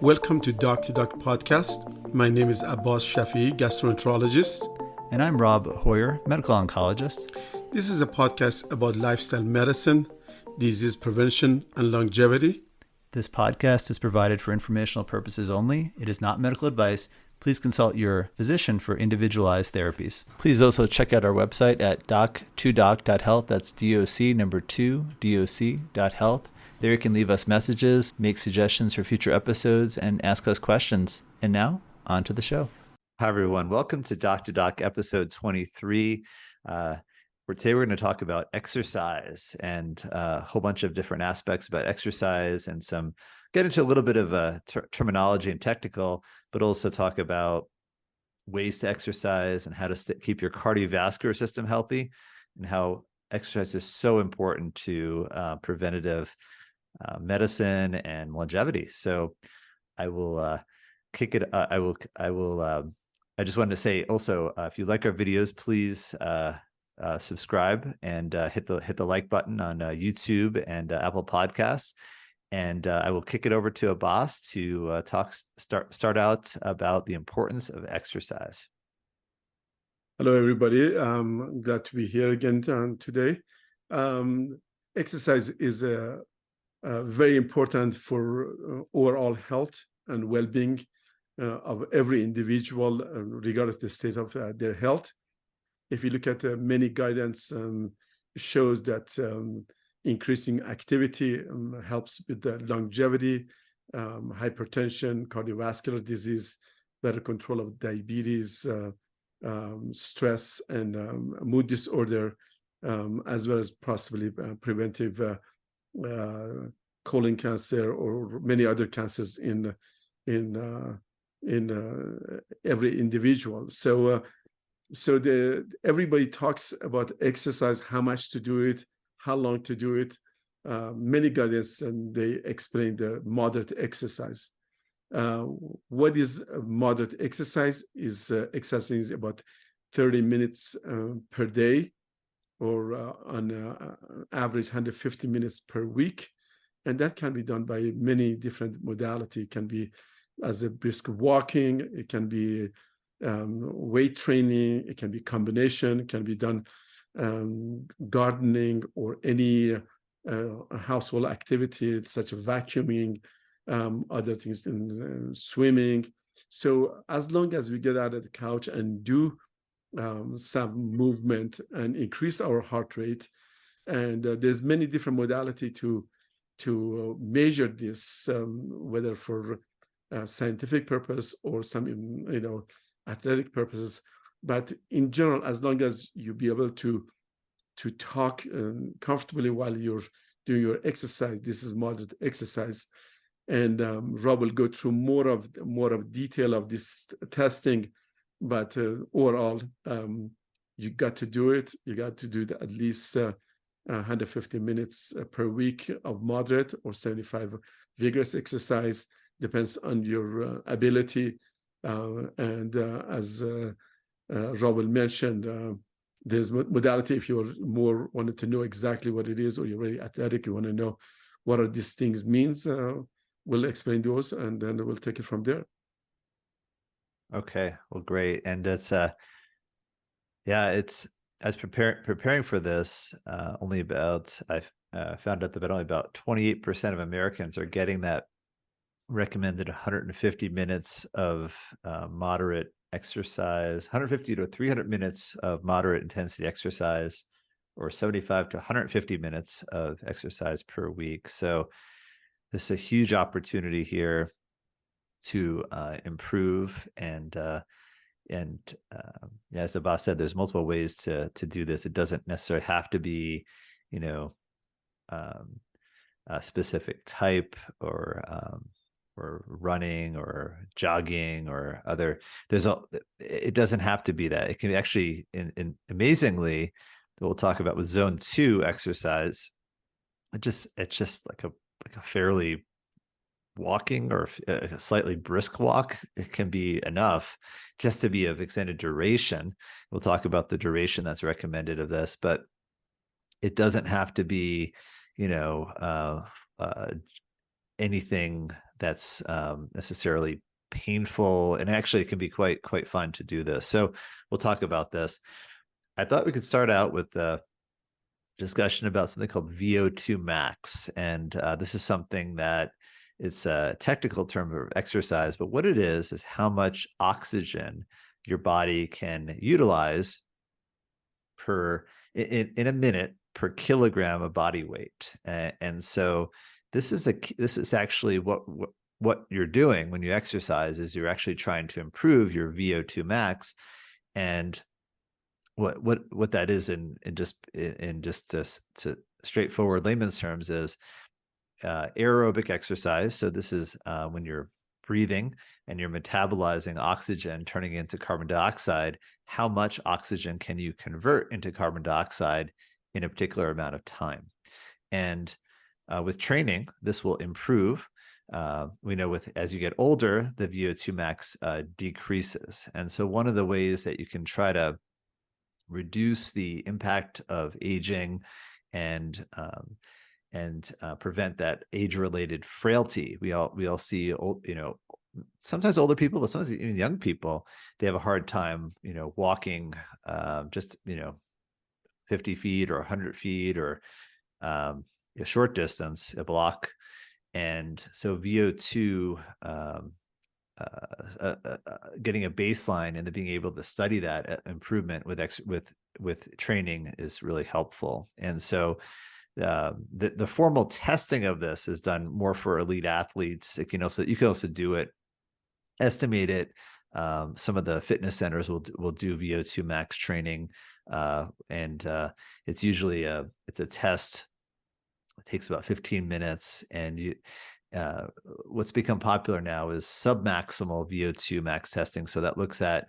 Welcome to Doc podcast. My name is Abbas Shafi, gastroenterologist. And I'm Rob Hoyer, medical oncologist. This is a podcast about lifestyle medicine, disease prevention, and longevity. This podcast is provided for informational purposes only. It is not medical advice. Please consult your physician for individualized therapies. Please also check out our website at doc2doc.health. That's doc2doc.health. There you can leave us messages, make suggestions for future episodes, and ask us questions. And now, on to the show. Hi, everyone. Welcome to Doc to Doc episode 23. Today we're going to talk about exercise and a whole bunch of different aspects about exercise and get into a little bit of terminology and technical, but also talk about ways to exercise and how to keep your cardiovascular system healthy and how exercise is so important to preventative medicine and longevity. So I will kick it. I just wanted to say also, if you like our videos, please subscribe and hit the like button on YouTube and Apple Podcasts. And I will kick it over to Abbas to start out about the importance of exercise. Hello, everybody. I'm glad to be here again today. Exercise is very important for overall health and well-being of every individual, regardless of the state of their health. If you look at many guidance shows that increasing activity helps with the longevity, hypertension, cardiovascular disease, better control of diabetes, stress, and mood disorder, as well as possibly preventive colon cancer or many other cancers in every individual. So everybody talks about exercise, how much to do it, how long to do it. Many guidance, and they explain the moderate exercise. What is moderate exercise? Is exercising about 30 minutes per day, or on average 150 minutes per week. And that can be done by many different modalities. It can be as a brisk walking, it can be weight training, it can be combination, it can be done gardening or any household activity such as vacuuming, other things in swimming. So as long as we get out of the couch and do some movement and increase our heart rate, and there's many different modalities to measure this, whether for scientific purpose or some athletic purposes. But in general, as long as you be able to talk comfortably while you're doing your exercise, this is moderate exercise. And Rob will go through more of detail of this testing. But overall, you got to do it. You got to do at least 150 minutes per week of moderate or 75 vigorous exercise. Depends on your ability. And as Rob will mention, there's modality if you're more wanted to know exactly what it is, or you're very athletic, you want to know what are these things means. We'll explain those, and then we'll take it from there. Okay, well, great. And it's as preparing for this, I found out that only about 28% of Americans are getting that recommended 150 minutes of moderate exercise, 150 to 300 minutes of moderate intensity exercise, or 75 to 150 minutes of exercise per week. So this is a huge opportunity here to improve, and as Abbas said, there's multiple ways to do this. It doesn't necessarily have to be, a specific type or running or jogging or other. It doesn't have to be that. It can be actually, amazingly, we'll talk about with zone 2 exercise. It's just like a fairly walking or a slightly brisk walk. It can be enough just to be of extended duration. We'll talk about the duration that's recommended of this, but it doesn't have to be, anything that's necessarily painful, and actually it can be quite fun to do this. So we'll talk about this. I thought we could start out with a discussion about something called VO2 max, and this is something that it's a technical term of exercise, but what it is how much oxygen your body can utilize in a minute per kilogram of body weight. And so this is actually what you're doing when you exercise is you're actually trying to improve your VO2 max. And what that is in just to straightforward layman's terms is aerobic exercise. So this is when you're breathing and you're metabolizing oxygen, turning it into carbon dioxide. How much oxygen can you convert into carbon dioxide in a particular amount of time? And with training, this will improve. We know as you get older, the VO2 max decreases. And so one of the ways that you can try to reduce the impact of aging and prevent that age-related frailty. We all see sometimes older people, but sometimes even young people, they have a hard time, walking just 50 feet or 100 feet or a short distance, a block. And so VO2, getting a baseline and then being able to study that improvement with training is really helpful. And so the formal testing of this is done more for elite athletes. You can also do it, estimate it. Some of the fitness centers will do VO2 max training, and it's usually it's a test. It takes about 15 minutes, and what's become popular now is submaximal VO2 max testing. So that looks at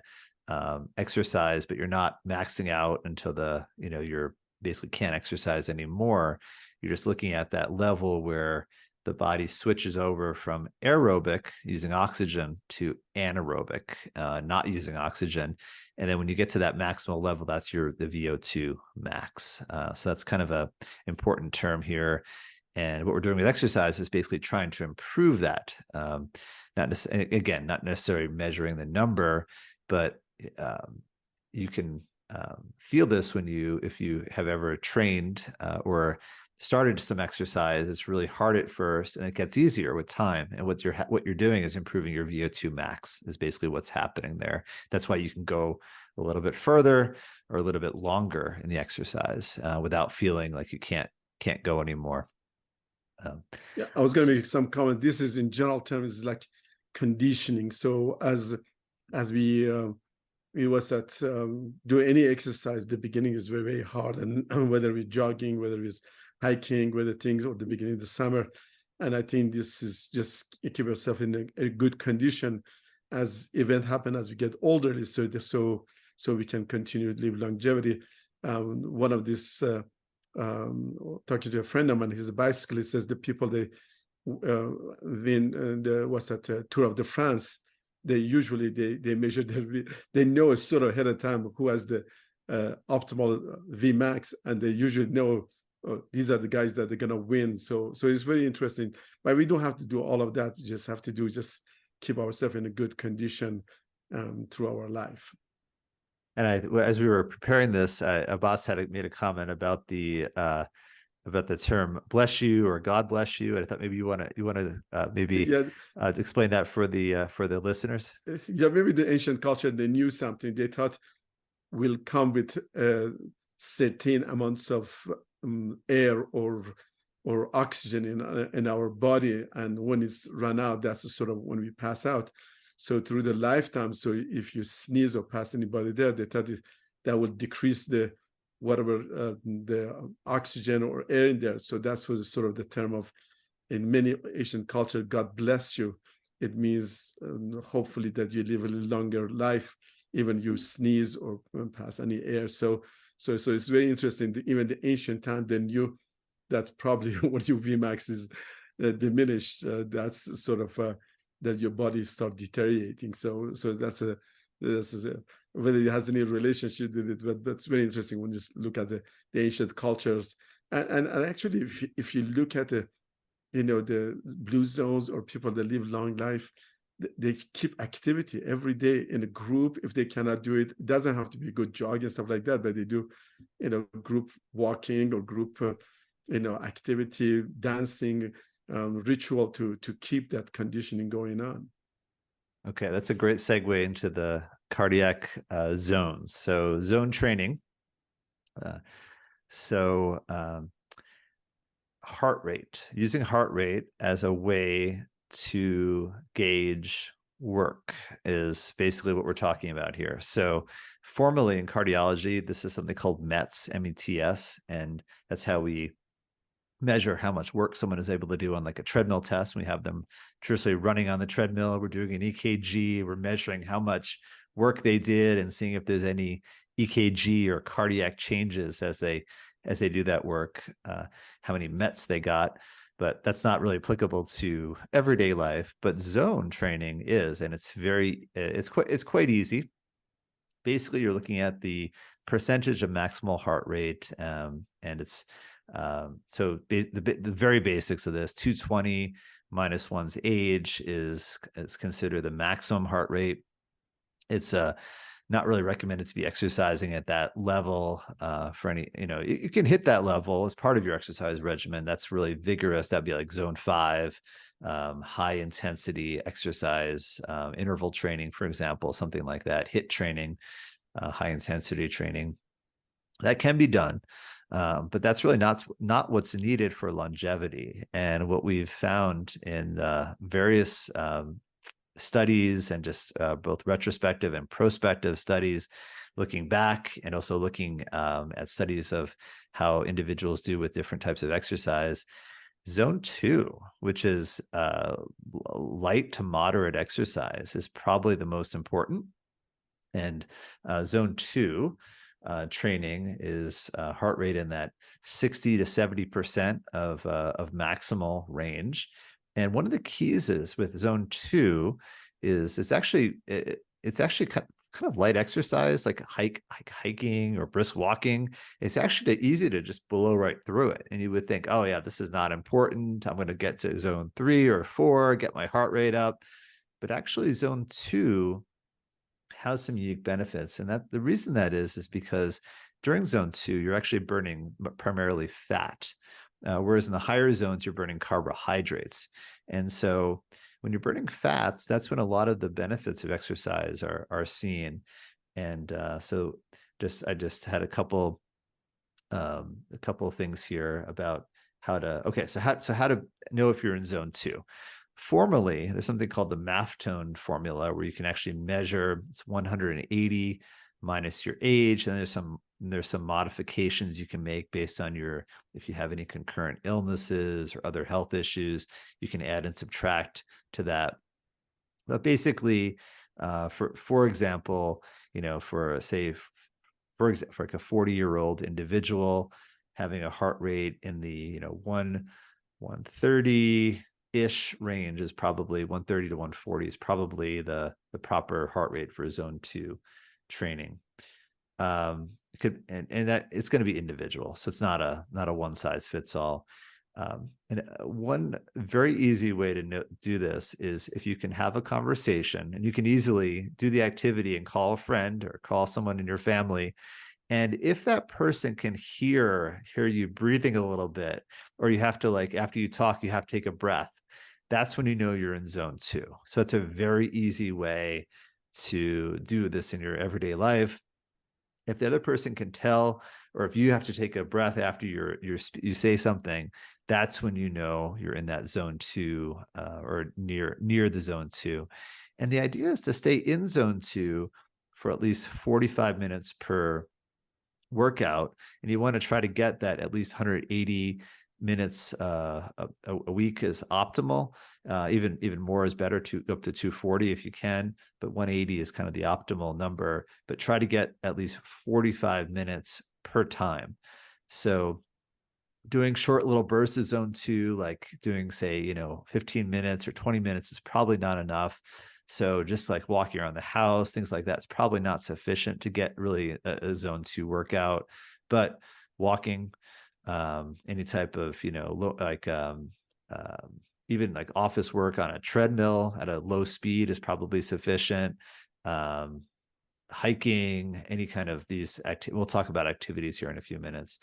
exercise, but you're not maxing out until you're basically can't exercise anymore. You're just looking at that level where the body switches over from aerobic using oxygen to anaerobic, not using oxygen. And then when you get to that maximal level, that's the VO2 max. So that's kind of a important term here. And what we're doing with exercise is basically trying to improve that. Not necessarily measuring the number, but you can feel this if you have ever trained or started some exercise. It's really hard at first, and it gets easier with time. And what you're doing is improving your VO2 max is basically what's happening there. That's why you can go a little bit further or a little bit longer in the exercise without feeling like you can't go anymore. Yeah, I was going to make some comment. This is in general terms like conditioning. So as we was at do any exercise, the beginning is very, very hard, and whether we're jogging, whether it's hiking, whether things or the beginning of the summer. And I think this is just keep yourself in a good condition as event happen as we get older, so we can continue to live longevity. One of this talking to a friend of mine, he's a bicyclist, says the people they win was at Tour of de France, they usually they measure they know a sort of ahead of time who has the optimal Vmax, and they usually know these are the guys that are going to win. So it's very interesting. But we don't have to do all of that. We just have to just keep ourselves in a good condition through our life. And as we were preparing this, Abbas made a comment about the term "bless you" or "God bless you," and I thought maybe you want to explain that for the listeners. Yeah, maybe the ancient culture, they knew something. They thought will come with certain amounts of air or oxygen in our body, and when it's run out, that's sort of when we pass out. So through the lifetime, so if you sneeze or pass anybody there, they thought that will decrease the oxygen or air in there. So that was sort of the term of, in many Asian culture, God bless you. It means hopefully that you live a little longer life, even you sneeze or pass any air. So it's very interesting. Even the ancient time, they knew that probably when your Vmax is diminished, that's sort of that your body start deteriorating. So that's whether it has any relationship with it, but that's very interesting when you just look at the ancient cultures. And actually, if you look at the blue zones or people that live long life, they keep activity every day in a group. If they cannot do it, it doesn't have to be a good jog and stuff like that, but they do, group walking or group, activity, dancing, ritual to keep that conditioning going on. Okay, that's a great segue into the cardiac zones. So zone training. Heart rate, using heart rate as a way to gauge work is basically what we're talking about here. So formally in cardiology, this is something called METS, METS, and that's how we measure how much work someone is able to do on like a treadmill test. We have them traditionally running on the treadmill. We're doing an EKG. We're measuring how much work they did and seeing if there's any EKG or cardiac changes as they do that work, how many METs they got. But that's not really applicable to everyday life. But zone training is, and it's quite easy. Basically, you're looking at the percentage of maximal heart rate, and it's so the very basics of this. 220 minus one's age is considered the maximum heart rate. It's not really recommended to be exercising at that level for any, you can hit that level as part of your exercise regimen. That's really vigorous. That'd be like zone 5, high intensity exercise, interval training, for example, something like that, HIIT training, high intensity training. That can be done. But that's really not what's needed for longevity. And what we've found in various studies and just both retrospective and prospective studies, looking back and also looking at studies of how individuals do with different types of exercise, zone 2, which is light to moderate exercise, is probably the most important. And zone 2 training is heart rate in that 60 to 70% of maximal range. And one of the keys is with zone 2 is it's actually kind of light exercise, like hiking or brisk walking. It's actually easy to just blow right through it. And you would think, oh yeah, this is not important. I'm going to get to zone 3 or 4, get my heart rate up. But actually zone 2 has some unique benefits. And that the reason that is because during zone 2, you're actually burning primarily fat. Whereas in the higher zones, you're burning carbohydrates. And so when you're burning fats, that's when a lot of the benefits of exercise are seen. And so I just had a couple of things here about how to know if you're in zone 2. Formally, there's something called the Maftone formula where you can actually measure. It's 180 minus your age, and there's some modifications you can make based on if you have any concurrent illnesses or other health issues, you can add and subtract to that. But basically, for example, for like a 40-year-old individual having a heart rate in the 130-ish range is probably 130 to 140 is probably the proper heart rate for zone 2 training. That it's going to be individual, so it's not a one size fits all. And one very easy way to do this is if you can have a conversation, and you can easily do the activity and call a friend or call someone in your family. And if that person can hear you breathing a little bit, or you have to, after you talk, you have to take a breath, that's when you know you're in zone 2. So it's a very easy way to do this in your everyday life. If the other person can tell, or if you have to take a breath after you say something, that's when you know you're in that zone 2 or near the zone 2. And the idea is to stay in zone 2 for at least 45 minutes per workout. And you want to try to get that at least 180 minutes a week is optimal. Even more is better, to up to 240 if you can, but 180 is kind of the optimal number. But try to get at least 45 minutes per time. So doing short little bursts of zone 2, like doing, say, 15 minutes or 20 minutes is probably not enough. So just like walking around the house, things like that, is probably not sufficient to get really a zone 2 workout. But walking, any type of, even like office work on a treadmill at a low speed is probably sufficient. Hiking, any kind of these we'll talk about activities here in a few minutes,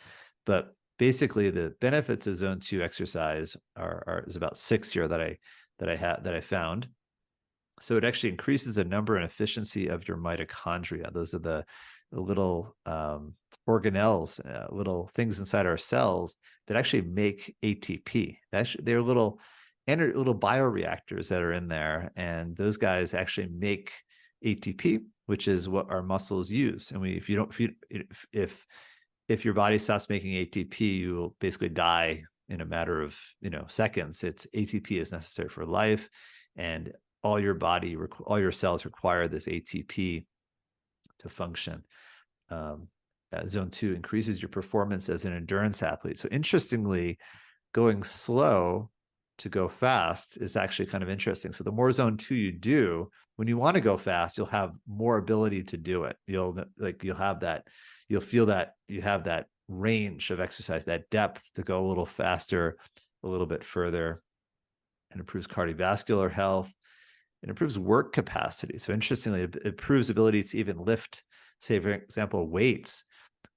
but basically the benefits of zone 2 exercise is about 6 here that I found. So it actually increases the number and efficiency of your mitochondria. Those are the little organelles, little things inside our cells that actually make ATP. They're little bioreactors that are in there, and those guys actually make ATP, which is what our muscles use. And if your body stops making ATP, you will basically die in a matter of seconds. ATP is necessary for life, and all your cells require this ATP to function. Zone 2 increases your performance as an endurance athlete. So interestingly, going slow to go fast is actually kind of interesting. So the more zone 2 you do, when you want to go fast, you'll have more ability to do it. You'll feel that you have that range of exercise, that depth to go a little faster, a little bit further. It improves cardiovascular health. It improves work capacity. So interestingly, it improves ability to even lift, say, for example, weights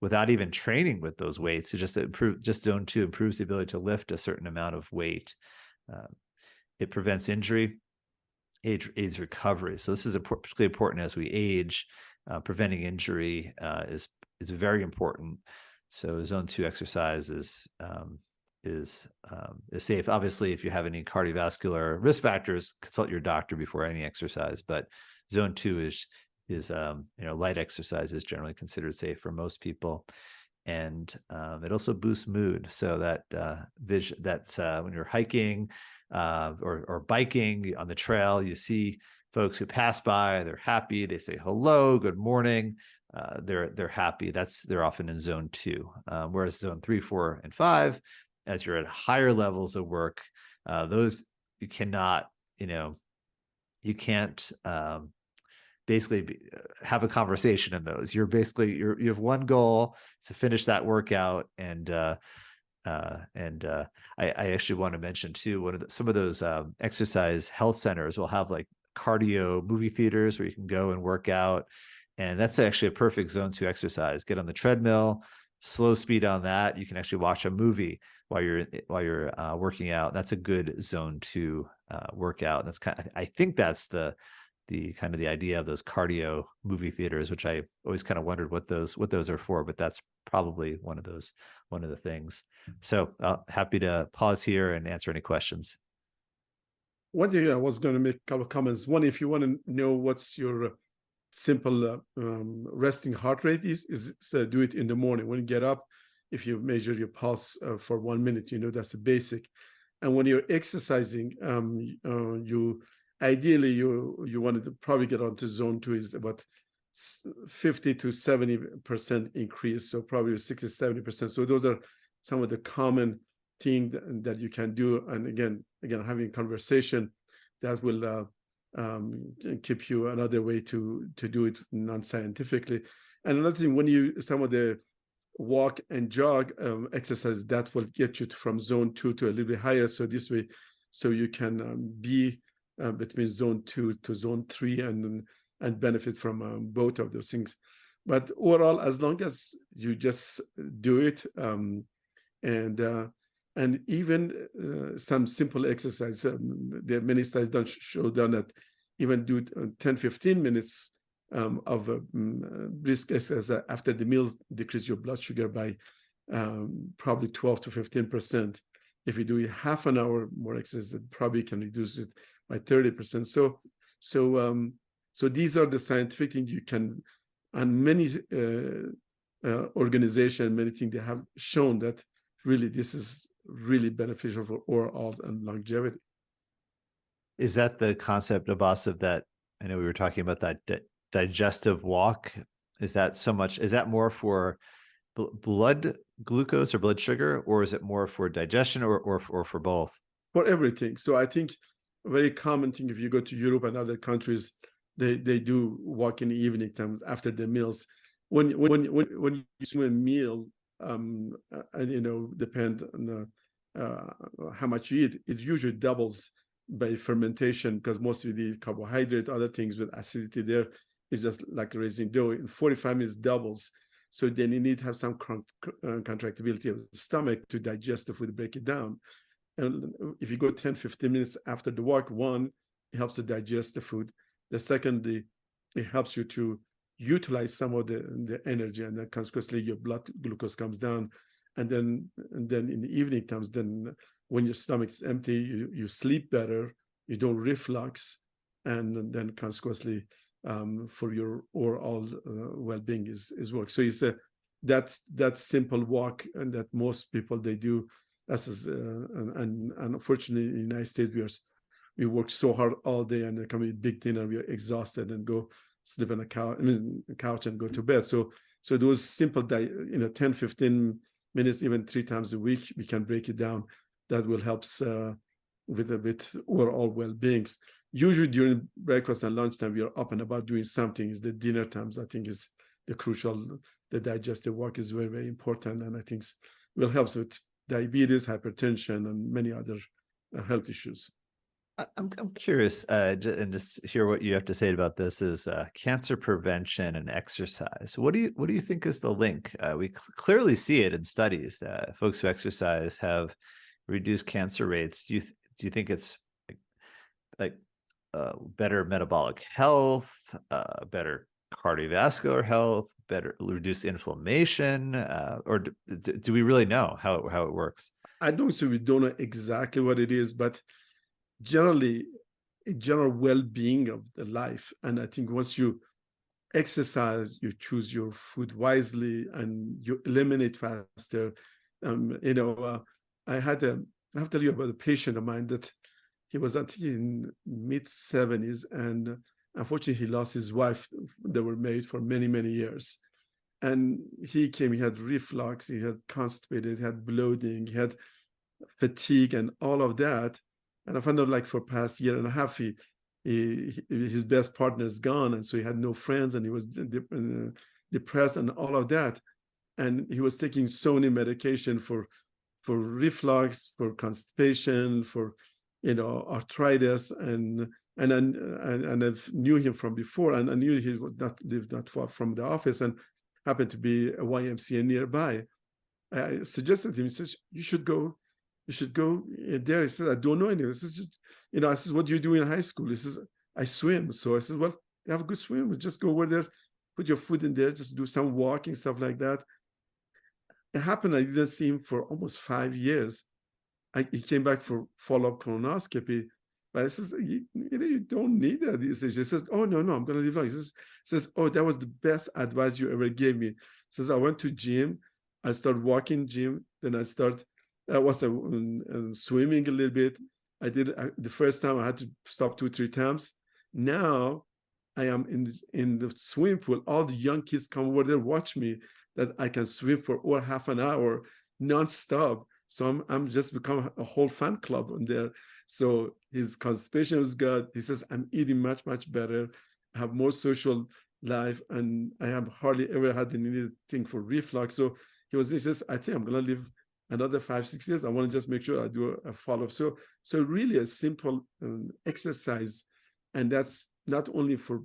without even training with those weights. So just zone 2 improves the ability to lift a certain amount of weight. It prevents injury, aids recovery. So this is particularly important as we age. Preventing injury is very important. So zone 2 exercise is safe. Obviously, if you have any cardiovascular risk factors, consult your doctor before any exercise. But zone 2 is light exercise is generally considered safe for most people, and it also boosts mood. So that's when you're hiking or biking on the trail, you see folks who pass by, they're happy, they say hello, good morning. They're happy. They're often in zone 2, whereas zone 3, 4, and 5, as you're at higher levels of work, those you cannot, you can't basically have a conversation in those. You have one goal to finish that workout, and I actually want to mention too, some of those exercise health centers will have like cardio movie theaters where you can go and work out, and that's actually a perfect zone 2 exercise. Get on the treadmill, slow speed on that. You can actually watch a movie while you're working out. That's a good zone 2 workout. That's I think that's the kind of the idea of those cardio movie theaters, which I always kind of wondered what those are for, but that's probably one of the things. So happy to pause here and answer any questions. One thing I was going to make a couple of comments. One, if you want to know what's your simple resting heart rate is do it in the morning when you get up. If you measure your pulse for 1 minute, that's a basic. And when you're exercising, you ideally you wanted to probably get onto zone 2 is about 50 to 70% increase, so probably 60-70%. So those are some of the common things that you can do. And again having conversation that will keep you another way to do it non-scientifically. And another thing, when some of the walk and jog exercise, that will get you from zone 2 to a little bit higher. So this way, so you can be between zone 2 to zone 3 and benefit from both of those things. But overall, as long as you just do it, and even some simple exercise, there are many studies that show that even do 10-15 minutes of brisk exercise after the meals decrease your blood sugar by probably 12 to 15%. If you do half an hour more exercise, it probably can reduce it by 30%. So these are the scientific things you can, and many organizations, many things, they have shown that really this is really beneficial for overall and longevity. Is that the concept, Abbas, of that? I know we were talking about that digestive walk. Is that more for blood glucose or blood sugar, or is it more for digestion, or for both? For everything. So I think a very common thing, if you go to Europe and other countries, they do walk in the evening times after the meals. When you do a meal, and depend on how much you eat, it usually doubles by fermentation, because mostly the carbohydrate, other things with acidity there is just like raising dough. In 45 minutes doubles. So then you need to have some contractibility of the stomach to digest the food, break it down. And if you go 10, 15 minutes after the walk, one, it helps to digest the food. The second, it helps you to utilize some of the energy, and then consequently your blood glucose comes down. And then in the evening times, then when your stomach is empty, you sleep better, you don't reflux, and then consequently for your overall well-being is work. So it's that simple walk, and that most people they do. And unfortunately in the United States we work so hard all day, and there can be a big dinner, we are exhausted and go sleep on the couch and go to bed. So those simple 10, 15 minutes, even 3 times a week, we can break it down. That will help with a bit overall well-being. Usually during breakfast and lunchtime, we are up and about doing something. Is the dinner times, I think, is the crucial. The digestive work is very, very important, and I think will help with diabetes, hypertension, and many other health issues. I'm curious, and just hear what you have to say about this, is cancer prevention and exercise. What do you think is the link? We clearly see it in studies that folks who exercise have reduced cancer rates. Do you think it's like better metabolic health, better cardiovascular health, better reduced inflammation, or do we really know how it works? I don't say we don't know exactly what it is, but generally a general well-being of the life. And I think once you exercise, you choose your food wisely, and you eliminate faster. I have to tell you about a patient of mine that he was, I think, in mid-70s, and unfortunately he lost his wife. They were married for many, many years. And he had reflux, he had constipated, he had bloating, he had fatigue and all of that. And I found out, like, for past year and a half, his best partner is gone, and so he had no friends, and he was depressed and all of that. And he was taking so many medication for reflux, for constipation, for arthritis, and I knew him from before, and I knew he would not live not far from the office, and happened to be a YMCA nearby. I suggested to him, he says, you should go there. He said, I don't know anything. He says, I said, what do you do in high school? He says, I swim. So I said, well, you have a good swim. Just go over there, put your foot in there, just do some walking, stuff like that. It happened, I didn't see him for almost 5 years. He came back for follow-up colonoscopy. But I says, you don't need that. He says, oh, no, I'm going to live long. He says, oh, that was the best advice you ever gave me. He says, I went to gym. I started walking gym. Then I was swimming a little bit. I did the first time I had to stop 2-3 times. Now I am in the swimming pool. All the young kids come over there, watch me, that I can swim for over half an hour nonstop. So I'm just become a whole fan club on there. So his constipation was good. He says, I'm eating much, much better. I have more social life, and I have hardly ever had anything for reflux. So he says, I think I'm going to live another 5-6 years. I want to just make sure I do a follow-up. So really a simple exercise, and that's not only for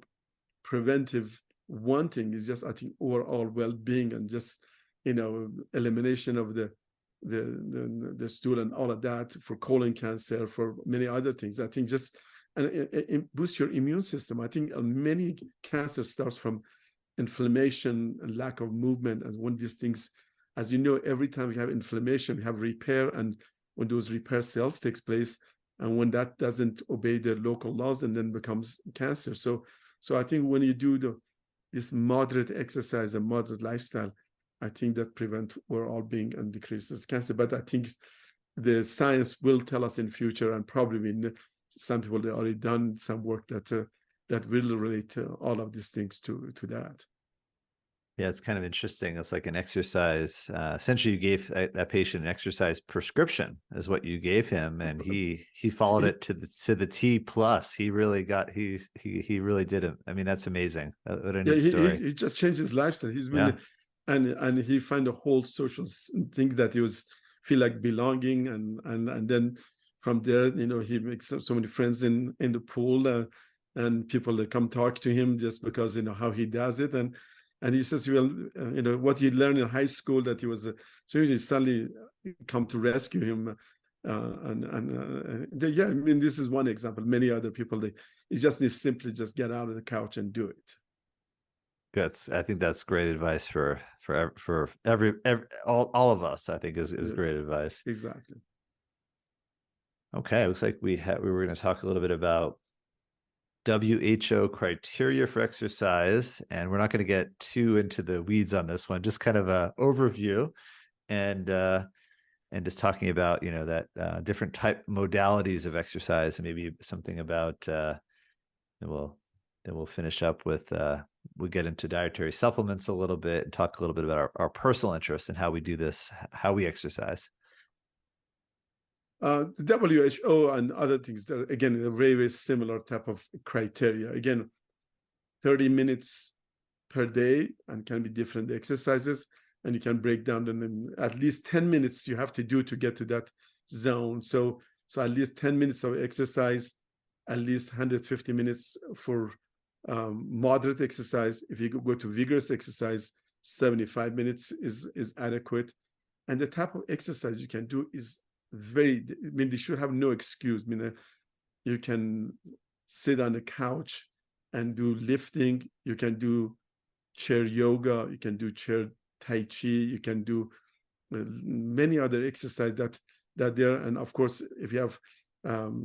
preventive one thing, is just, I think, overall well-being, and just elimination of the stool and all of that, for colon cancer, for many other things. I think just and boost your immune system. I think many cancer starts from inflammation and lack of movement, and one of these things, as you know, every time we have inflammation, we have repair, and when those repair cells takes place, and when that doesn't obey the local laws, and then becomes cancer. So I think when you do this moderate exercise and moderate lifestyle, I think that prevent overall being and decreases cancer. But I think the science will tell us in future, and probably some people have already done some work that will relate all of these things to that. Yeah, it's kind of interesting. It's like an exercise. Essentially, you gave that patient an exercise prescription, is what you gave him, and he followed it to the T plus. He really really did it. I mean, that's amazing. What a neat story. He just changed his lifestyle. He's really and he found a whole social thing that he was feel like belonging, and then from there, he makes so many friends in the pool, and people that come talk to him just because how he does it, and he says, well, what he learned in high school, that he was so he suddenly come to rescue him, yeah, I mean, this is one example. Many other people, they just need simply just get out of the couch and do it. I think that's great advice for all of us. I think is great advice. Exactly. Okay, looks like we were going to talk a little bit about WHO criteria for exercise, and we're not going to get too into the weeds on this one, just kind of a overview, and just talking about that different type modalities of exercise, and maybe something about then we'll finish up with we'll get into dietary supplements a little bit and talk a little bit about our personal interests and how we do this, how we exercise. The WHO and other things, that again, a very, very similar type of criteria. Again, 30 minutes per day, and can be different exercises, and you can break down them in at least 10 minutes you have to do to get to that zone. So at least 10 minutes of exercise, at least 150 minutes for moderate exercise. If you go to vigorous exercise, 75 minutes is adequate. And the type of exercise you can do is they should have no excuse. You can sit on the couch and do lifting. You can do chair yoga. You can do chair tai chi. You can do many other exercises that there. And of course, if you have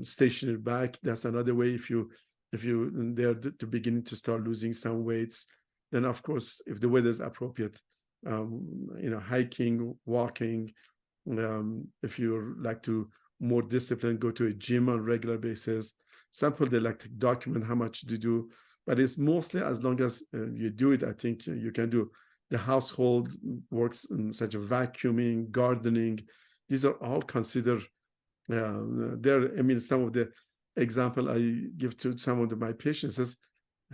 stationary back, that's another way. If you there to beginning to start losing some weights, then of course, if the weather is appropriate, hiking, walking. If you like to more disciplined, go to a gym on a regular basis. Some people, they like to document how much they do, but it's mostly as long as you do it. I think you can do the household works, such as vacuuming, gardening. These are all considered there. I mean, some of the example I give to some of my patients is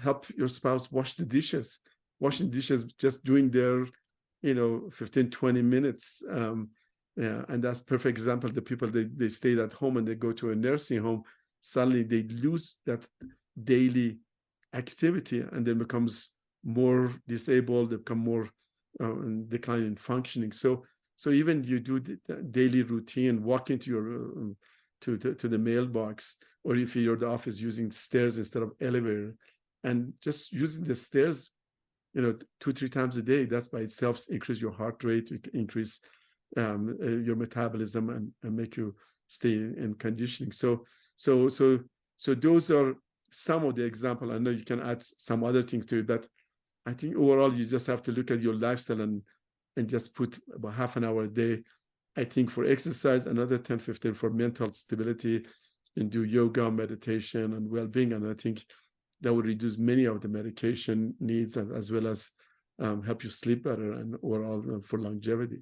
help your spouse wash the dishes. Washing dishes, just doing their 15, 20 minutes. Yeah, and that's perfect example. The people, they stayed at home and they go to a nursing home, suddenly they lose that daily activity, and then becomes more disabled. They become more decline in functioning. So even you do the daily routine, walk into your to the mailbox, or if you're at the office, using stairs instead of elevator, and just using the stairs 2-3 times a day, that's by itself increase your heart rate, increase your metabolism, and make you stay in conditioning. So those are some of the example. I know you can add some other things to it, but I think overall you just have to look at your lifestyle and just put about half an hour a day, I think, for exercise, another 10-15 for mental stability, and do yoga, meditation, and well-being. And I think that would reduce many of the medication needs, as well as help you sleep better and overall for longevity.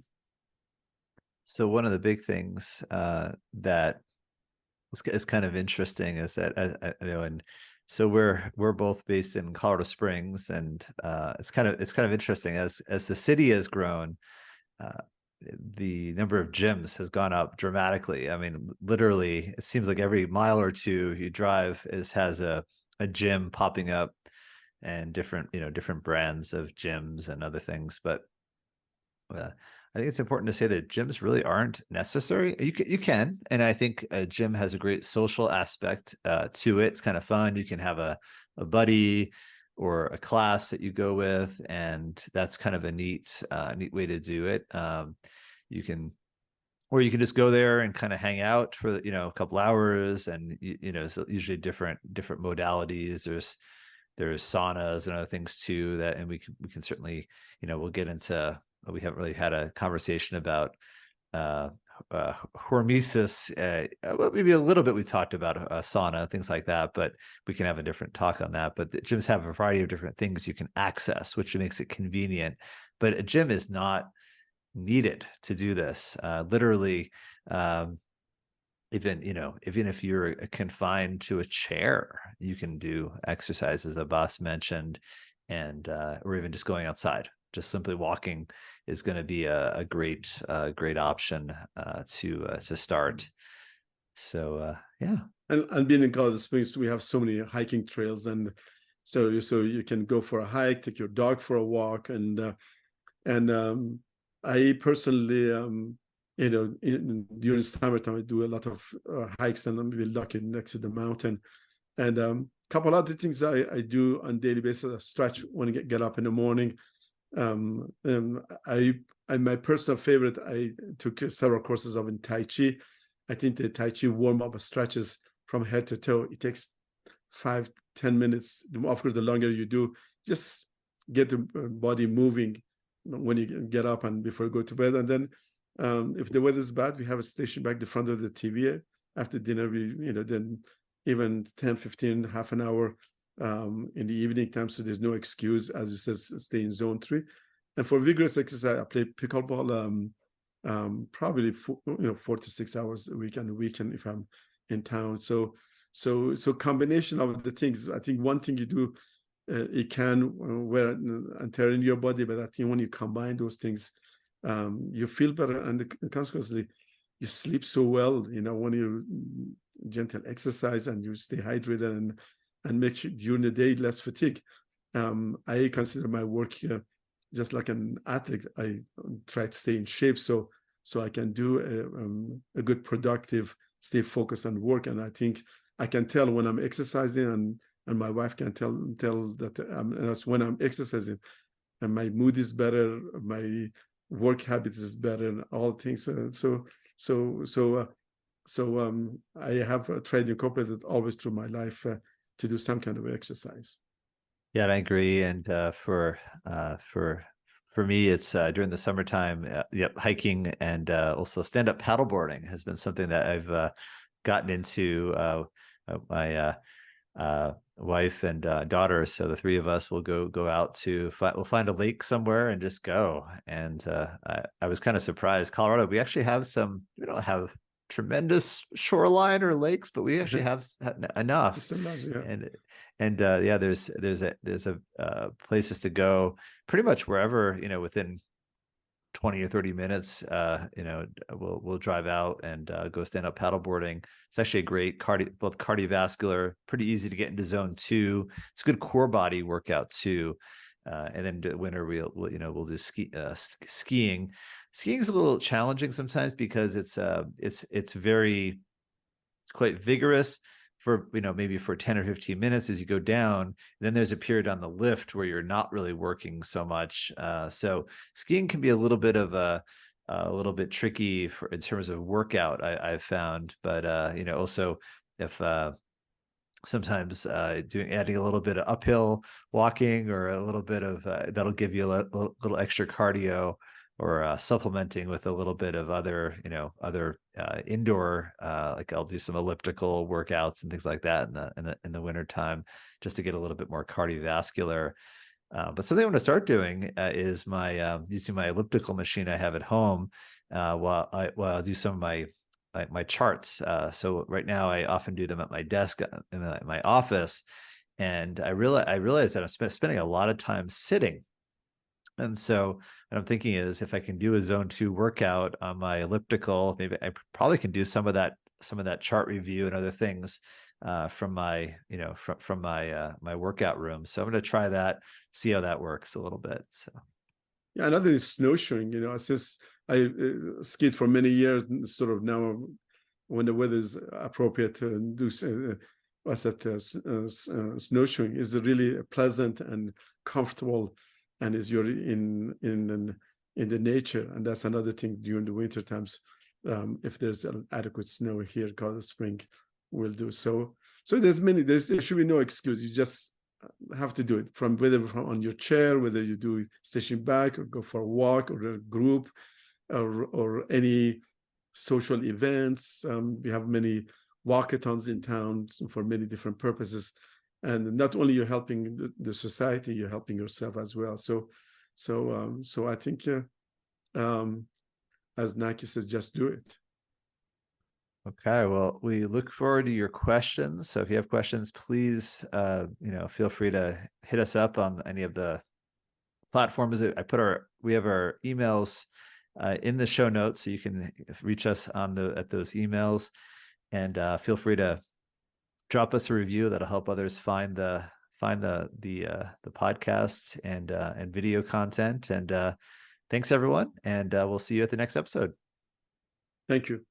So one of the big things that is kind of interesting is that and so we're both based in Colorado Springs, and it's kind of interesting as the city has grown. The number of gyms has gone up dramatically. I mean, literally, it seems like every mile or two you drive has a gym popping up, and different brands of gyms and other things. But I think it's important to say that gyms really aren't necessary. You can, and I think a gym has a great social aspect to it. It's kind of fun. You can have a buddy or a class that you go with, and that's kind of a neat way to do it. You can just go there and kind of hang out for a couple hours, and so usually different modalities. There's saunas and other things too and we can certainly we'll get into. We haven't really had a conversation about hormesis. Maybe a little bit we talked about sauna, things like that, but we can have a different talk on that. But the gyms have a variety of different things you can access, which makes it convenient. But a gym is not needed to do this. Literally, even if you're confined to a chair, you can do exercises, as Abbas mentioned, and or even just going outside. just simply walking is going to be a great option to start. So yeah. And being in Colorado Springs, we have so many hiking trails, and so you can go for a hike, take your dog for a walk, and I personally, during summertime, I do a lot of hikes, and I'm really lucky next to the mountain. And couple other things I do on a daily basis: I stretch when I get up in the morning. My personal favorite, I took several courses of in Tai Chi. I think the Tai Chi warm up stretches from head to toe. It takes 5-10 minutes. Of course, the longer you do, just get the body moving when you get up and before you go to bed. And then if the weather is bad, we have a station back the front of the TV. After dinner, then even 10, 15, half an hour in the evening time. So there's no excuse, as you said, stay in zone 3. And for vigorous exercise, I play pickleball probably 4 to 6 hours a week on the weekend if I'm in town. So combination of the things. I think one thing you do, it can wear and tear in your body, but I think when you combine those things, you feel better, and consequently, you sleep so well. When you gentle exercise and you stay hydrated and make sure during the day less fatigue. I consider my work just like an athlete. I try to stay in shape so I can do a good productive, stay focused on work. And I think I can tell when I'm exercising, and my wife can tell that that's when I'm exercising, and my mood is better, my work habits is better, and all things. So I have tried to incorporate it always through my life to do some kind of exercise. Yeah, I agree. And for me, it's during the summertime. Hiking and also stand-up paddleboarding has been something that I've gotten into. My wife and daughter, so the three of us will go out to we'll find a lake somewhere and just go. And I was kind of surprised. Colorado, we actually have we don't have tremendous shoreline or lakes, but we actually have enough. And there's places to go pretty much wherever, within 20 or 30 minutes. We'll drive out and go stand up paddleboarding. It's actually a great both cardiovascular, pretty easy to get into zone 2. It's a good core body workout too. And then the winter we'll do skiing. Skiing is a little challenging sometimes because it's quite vigorous for maybe for 10 or 15 minutes as you go down. And then there's a period on the lift where you're not really working so much. So skiing can be a little bit tricky in terms of workout, I've found. But also if sometimes adding a little bit of uphill walking or a little bit of that'll give you a little extra cardio, or supplementing with a little bit of other indoor, like I'll do some elliptical workouts and things like that in the winter time, just to get a little bit more cardiovascular. But something I'm going to start doing is using my elliptical machine I have at home while I do some of my charts. So right now I often do them at my desk in my office, and I realize that I'm spending a lot of time sitting. And so what I'm thinking is, if I can do a zone 2 workout on my elliptical, maybe I probably can do some of that chart review and other things from my my workout room. So I'm going to try that, see how that works a little bit. So yeah, another is snowshoeing. Since I skied for many years, sort of now when the weather is appropriate to do snowshoeing is really pleasant and comfortable. And is you're in the nature, and that's another thing during the winter times. If there's adequate snow here in Colorado Springs, we'll do so. So there should be no excuse. You just have to do it, whether on your chair, whether you do station back or go for a walk or a group or any social events. We have many walkathons in town for many different purposes. And not only you're helping the society, you're helping yourself as well. So I think, as Nike says, just do it. Okay, well, we look forward to your questions. So if you have questions, please, feel free to hit us up on any of the platform is it? We have our emails in the show notes, so you can reach us at those emails, and feel free to drop us a review. That'll help others find the podcasts and video content. And thanks everyone, and we'll see you at the next episode. Thank you.